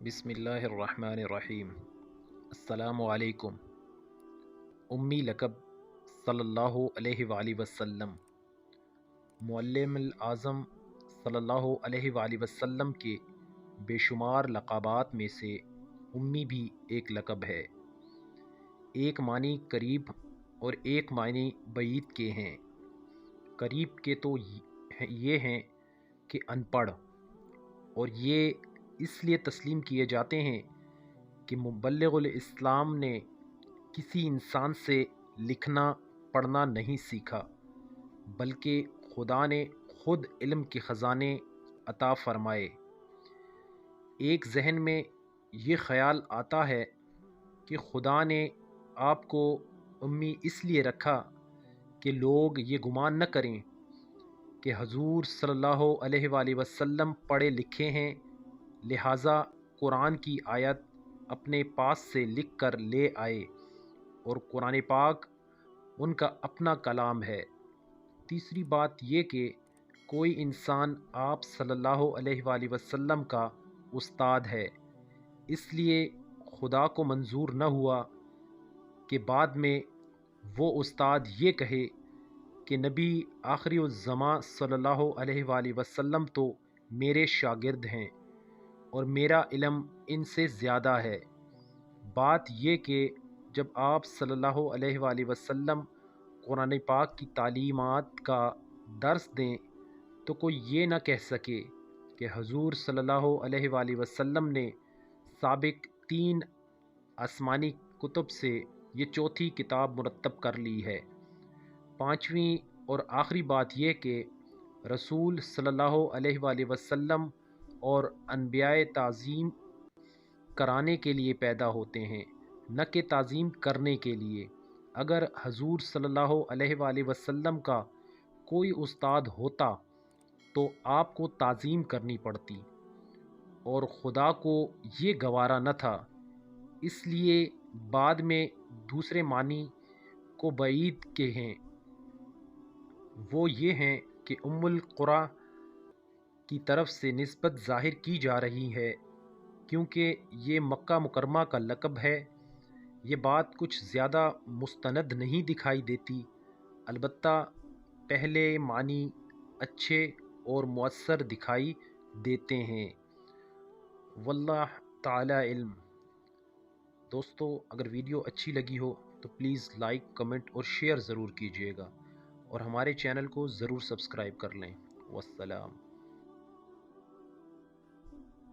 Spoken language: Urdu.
بسم اللہ الرحمن الرحیم۔ السلام علیکم۔ امی لقب صلی اللہ علیہ وآلہ وسلم۔ معلم الاعظم صلی اللہ علیہ وآلہ وسلم کے بے شمار لقبات میں سے امی بھی ایک لقب ہے۔ ایک معنی قریب اور ایک معنی بعید کے ہیں۔ قریب کے تو یہ ہیں کہ ان پڑھ، اور یہ اس لیے تسلیم کیے جاتے ہیں کہ مبلغ الاسلام نے کسی انسان سے لکھنا پڑھنا نہیں سیکھا، بلکہ خدا نے خود علم کے خزانے عطا فرمائے۔ ایک ذہن میں یہ خیال آتا ہے کہ خدا نے آپ کو امی اس لیے رکھا کہ لوگ یہ گمان نہ کریں کہ حضور صلی اللہ علیہ وآلہ وسلم پڑھے لکھے ہیں، لہٰذا قرآن کی آیت اپنے پاس سے لکھ کر لے آئے اور قرآن پاک ان کا اپنا کلام ہے۔ تیسری بات یہ کہ کوئی انسان آپ صلی اللہ علیہ وآلہ وسلم کا استاد ہے، اس لیے خدا کو منظور نہ ہوا کہ بعد میں وہ استاد یہ کہے کہ نبی آخری الزماں صلی اللہ علیہ وآلہ وسلم تو میرے شاگرد ہیں اور میرا علم ان سے زیادہ ہے۔ بات یہ کہ جب آپ صلی اللہ علیہ وآلہ وسلم قرآن پاک کی تعلیمات کا درس دیں تو کوئی یہ نہ کہہ سکے کہ حضور صلی اللہ علیہ وآلہ وسلم نے سابق 3 آسمانی کتب سے یہ چوتھی کتاب مرتب کر لی ہے۔ پانچویں اور آخری بات یہ کہ رسول صلی اللہ علیہ وآلہ وسلم اور انبیاء تعظیم کرانے کے لیے پیدا ہوتے ہیں، نہ کہ تعظیم کرنے کے لیے۔ اگر حضور صلی اللہ علیہ وآلہ وسلم کا کوئی استاد ہوتا تو آپ کو تعظیم کرنی پڑتی، اور خدا کو یہ گوارا نہ تھا۔ اس لیے بعد میں دوسرے معنی کو بعید کے ہیں، وہ یہ ہیں کہ ام القریٰ کی طرف سے نسبت ظاہر کی جا رہی ہے کیونکہ یہ مکہ مکرمہ کا لقب ہے۔ یہ بات کچھ زیادہ مستند نہیں دکھائی دیتی، البتہ پہلے معنی اچھے اور مؤثر دکھائی دیتے ہیں۔ واللہ تعالی علم۔ دوستو، اگر ویڈیو اچھی لگی ہو تو پلیز لائک، کمنٹ اور شیئر ضرور کیجیے گا، اور ہمارے چینل کو ضرور سبسکرائب کر لیں۔ والسلام۔